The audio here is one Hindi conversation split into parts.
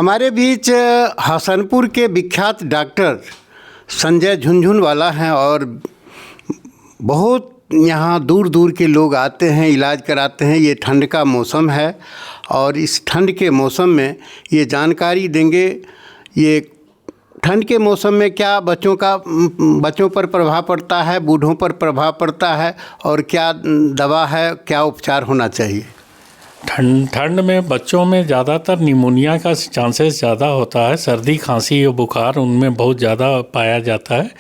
हमारे बीच हसनपुर के विख्यात डॉक्टर संजय झुनझुनवाला हैं और बहुत यहाँ दूर दूर के लोग आते हैं, इलाज कराते हैं। ये ठंड का मौसम है और इस ठंड के मौसम में ये जानकारी देंगे। ये ठंड के मौसम में क्या बच्चों पर प्रभाव पड़ता है, बूढ़ों पर प्रभाव पड़ता है और क्या दवा है, क्या उपचार होना चाहिए। ठंड में बच्चों में ज़्यादातर निमोनिया का चांसेस ज़्यादा होता है। सर्दी, खांसी और बुखार उनमें बहुत ज़्यादा पाया जाता है।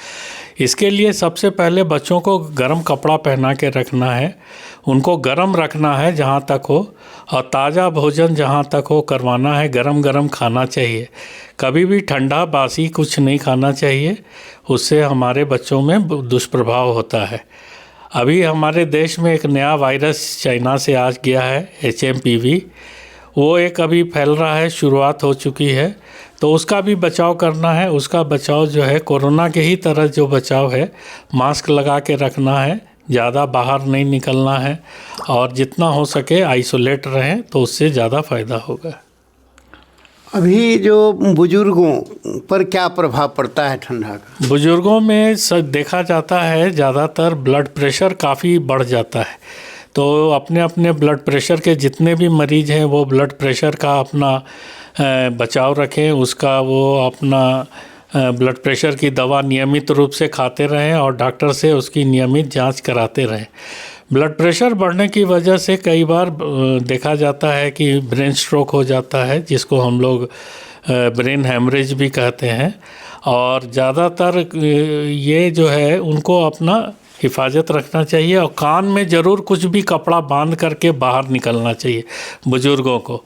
इसके लिए सबसे पहले बच्चों को गर्म कपड़ा पहना के रखना है, उनको गर्म रखना है जहाँ तक हो, और ताज़ा भोजन जहाँ तक हो करवाना है। गरम गरम खाना चाहिए, कभी भी ठंडा बासी कुछ नहीं खाना चाहिए, उससे हमारे बच्चों में दुष्प्रभाव होता है। अभी हमारे देश में एक नया वायरस चाइना से आज गया है, HMPV। वो एक अभी फैल रहा है, शुरुआत हो चुकी है, तो उसका भी बचाव करना है। उसका बचाव जो है कोरोना के ही तरह जो बचाव है, मास्क लगा के रखना है, ज़्यादा बाहर नहीं निकलना है और जितना हो सके आइसोलेट रहें, तो उससे ज़्यादा फ़ायदा होगा। अभी जो बुजुर्गों पर क्या प्रभाव पड़ता है ठंडा का? बुजुर्गों में सब देखा जाता है ज़्यादातर ब्लड प्रेशर काफ़ी बढ़ जाता है। तो अपने अपने ब्लड प्रेशर के जितने भी मरीज़ हैं वो ब्लड प्रेशर का अपना बचाव रखें, उसका वो अपना ब्लड प्रेशर की दवा नियमित रूप से खाते रहें और डॉक्टर से उसकी नियमित जांच कराते रहें। ब्लड प्रेशर बढ़ने की वजह से कई बार देखा जाता है कि ब्रेन स्ट्रोक हो जाता है, जिसको हम लोग ब्रेन हैमरेज भी कहते हैं। और ज़्यादातर ये जो है उनको अपना हिफाजत रखना चाहिए और कान में ज़रूर कुछ भी कपड़ा बांध करके बाहर निकलना चाहिए बुज़ुर्गों को।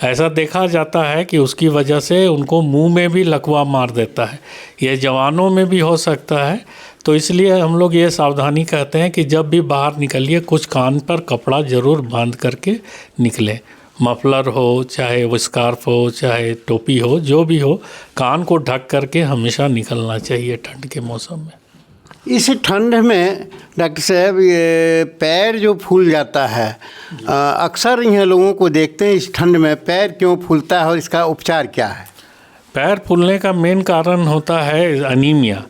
ऐसा देखा जाता है कि उसकी वजह से उनको मुंह में भी लकवा मार देता है। ये जवानों में भी हो सकता है, तो इसलिए हम लोग ये सावधानी कहते हैं कि जब भी बाहर निकलिए कुछ कान पर कपड़ा ज़रूर बांध करके निकलें। मफलर हो, चाहे वो स्कार्फ हो, चाहे टोपी हो, जो भी हो, कान को ढक करके हमेशा निकलना चाहिए ठंड के मौसम में। इस ठंड में डॉक्टर साहब ये पैर जो फूल जाता है, अक्सर यहाँ लोगों को देखते हैं इस ठंड में पैर क्यों फूलता है और इसका उपचार क्या है? पैर फूलने का मेन कारण होता है अनीमिया।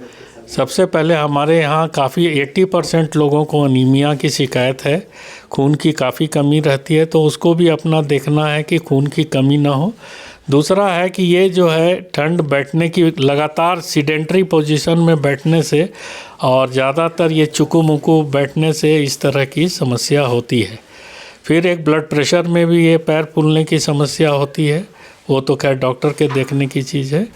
सबसे पहले हमारे यहाँ काफ़ी 80% लोगों को अनीमिया की शिकायत है। खून की काफ़ी कमी रहती है, तो उसको भी अपना देखना है कि खून की कमी ना हो। दूसरा है कि ये जो है ठंड बैठने की लगातार सीडेंट्री पोजीशन में बैठने से और ज़्यादातर ये चुकू मुकू बैठने से इस तरह की समस्या होती है। फिर एक ब्लड प्रेशर में भी ये पैर फूलने की समस्या होती है, वो तो खैर डॉक्टर के देखने की चीज़ है।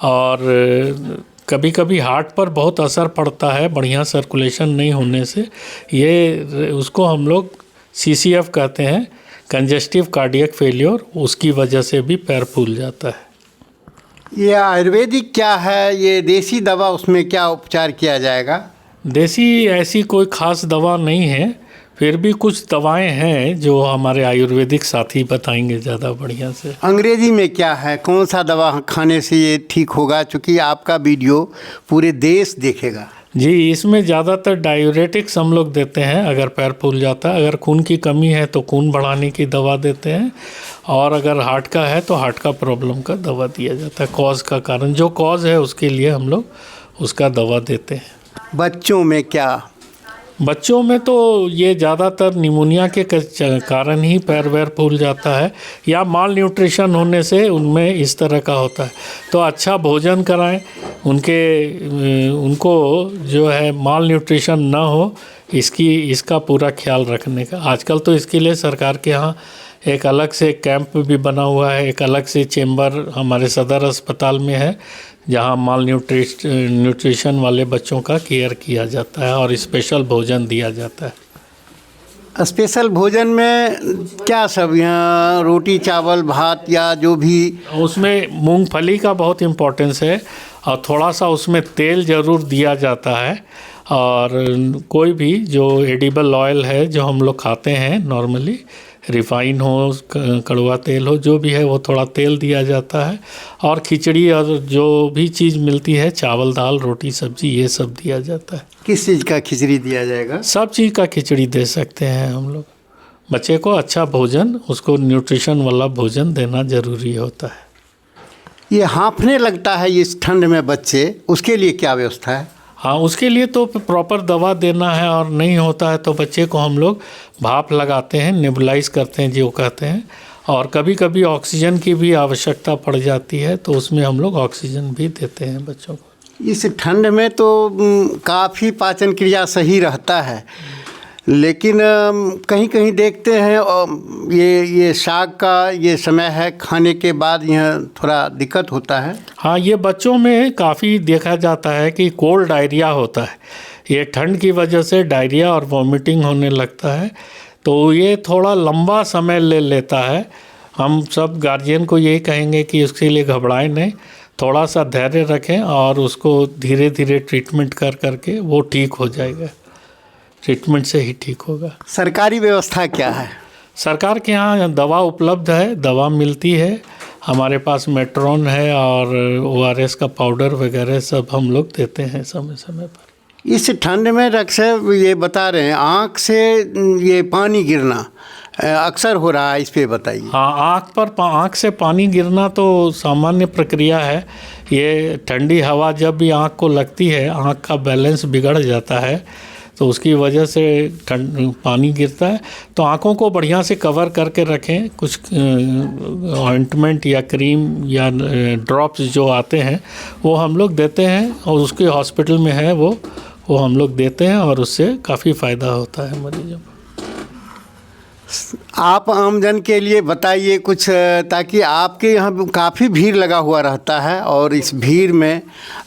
और कभी कभी हार्ट पर बहुत असर पड़ता है बढ़िया सर्कुलेशन नहीं होने से। ये उसको हम लोग CCF कहते हैं, कंजेस्टिव कार्डियक फेलियर, उसकी वजह से भी पैर फूल जाता है। ये आयुर्वेदिक क्या है, ये देसी दवा, उसमें क्या उपचार किया जाएगा? देसी ऐसी कोई ख़ास दवा नहीं है, फिर भी कुछ दवाएं हैं जो हमारे आयुर्वेदिक साथी बताएंगे ज़्यादा बढ़िया से। अंग्रेजी में क्या है, कौन सा दवा खाने से ये ठीक होगा, चूँकि आपका वीडियो पूरे देश देखेगा? जी, इसमें ज़्यादातर डायूरेटिक्स हम लोग देते हैं अगर पैर फूल जाता है। अगर खून की कमी है तो खून बढ़ाने की दवा देते हैं, और अगर हार्ट का है तो हार्ट का प्रॉब्लम का दवा दिया जाता है। कॉज का कारण जो कॉज है उसके लिए हम लोग उसका दवा देते हैं। बच्चों में क्या? बच्चों में तो ये ज़्यादातर निमोनिया के कारण ही पैर वैर फूल जाता है, या माल न्यूट्रिशन होने से उनमें इस तरह का होता है। तो अच्छा भोजन कराएं, उनको जो है माल न्यूट्रिशन ना हो इसका पूरा ख्याल रखने का। आजकल तो इसके लिए सरकार के यहाँ एक अलग से कैंप भी बना हुआ है, एक अलग से चेंबर हमारे सदर अस्पताल में है, जहाँ माल न्यूट्रिशन वाले बच्चों का केयर किया जाता है और स्पेशल भोजन दिया जाता है। स्पेशल भोजन में क्या सब, यहाँ रोटी चावल भात या जो भी? उसमें मूंगफली का बहुत इम्पोर्टेंस है और थोड़ा सा उसमें तेल ज़रूर दिया जाता है। और कोई भी जो एडिबल ऑयल है जो हम लोग खाते हैं नॉर्मली, रिफ़ाइन हो, कड़वा तेल हो, जो भी है वो थोड़ा तेल दिया जाता है। और खिचड़ी और जो भी चीज़ मिलती है, चावल दाल रोटी सब्जी, ये सब दिया जाता है। किस चीज़ का खिचड़ी दिया जाएगा? सब चीज़ का खिचड़ी दे सकते हैं हम लोग। बच्चे को अच्छा भोजन, उसको न्यूट्रिशन वाला भोजन देना ज़रूरी होता है। ये हाँफने लगता है इस ठंड में बच्चे, उसके लिए क्या व्यवस्था है? हाँ, उसके लिए तो प्रॉपर दवा देना है, और नहीं होता है तो बच्चे को हम लोग भाप लगाते हैं, नेबुलाइज करते हैं जो कहते हैं, और कभी कभी ऑक्सीजन की भी आवश्यकता पड़ जाती है तो उसमें हम लोग ऑक्सीजन भी देते हैं बच्चों को। इस ठंड में तो काफ़ी पाचन क्रिया सही रहता है, लेकिन कहीं कहीं देखते हैं ये साग का ये समय है, खाने के बाद यह थोड़ा दिक्कत होता है। हाँ, ये बच्चों में काफ़ी देखा जाता है कि कोल्ड डायरिया होता है। ये ठंड की वजह से डायरिया और वॉमिटिंग होने लगता है, तो ये थोड़ा लंबा समय ले लेता है। हम सब गार्जियन को यही कहेंगे कि उसके लिए घबराएं नहीं, थोड़ा सा धैर्य रखें और उसको धीरे धीरे ट्रीटमेंट कर करके वो ठीक हो जाएगा। ट्रीटमेंट से ही ठीक होगा। सरकारी व्यवस्था क्या है? सरकार के यहाँ दवा उपलब्ध है, दवा मिलती है, हमारे पास मेट्रोन है और ORS का पाउडर वगैरह सब हम लोग देते हैं समय समय पर। इस ठंड में डॉक्टर साहब ये बता रहे हैं आँख से ये पानी गिरना अक्सर हो रहा है, इस पे बताइए। हाँ, आँख से पानी गिरना तो सामान्य प्रक्रिया है। ये ठंडी हवा जब भी आँख को लगती है, आँख का बैलेंस बिगड़ जाता है, तो उसकी वजह से पानी गिरता है। तो आँखों को बढ़िया से कवर करके रखें, कुछ ऑइंटमेंट या क्रीम या ड्रॉप्स जो आते हैं वो हम लोग देते हैं, और उसके हॉस्पिटल में है वो हम लोग देते हैं, और उससे काफ़ी फ़ायदा होता है मरीजों को। आप आमजन के लिए बताइए कुछ, ताकि आपके यहाँ काफ़ी भीड़ लगा हुआ रहता है और इस भीड़ में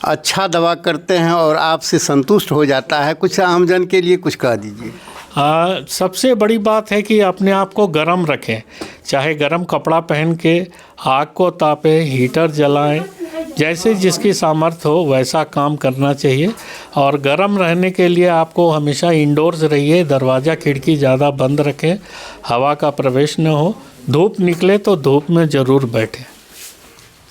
अच्छा दवा करते हैं और आपसे संतुष्ट हो जाता है, कुछ आमजन के लिए कुछ कह दीजिए। सबसे बड़ी बात है कि अपने आप को गर्म रखें, चाहे गर्म कपड़ा पहन के आग को तापें, हीटर जलाएं, जैसे जिसकी सामर्थ्य हो वैसा काम करना चाहिए। और गर्म रहने के लिए आपको हमेशा इंडोर्स रहिए, दरवाज़ा खिड़की ज़्यादा बंद रखें, हवा का प्रवेश न हो, धूप निकले तो धूप में ज़रूर बैठें।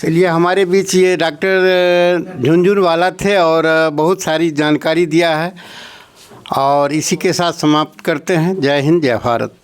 चलिए, हमारे बीच ये डॉक्टर झुनझुनवाला थे और बहुत सारी जानकारी दिया है, और इसी के साथ समाप्त करते हैं। जय हिंद, जय भारत।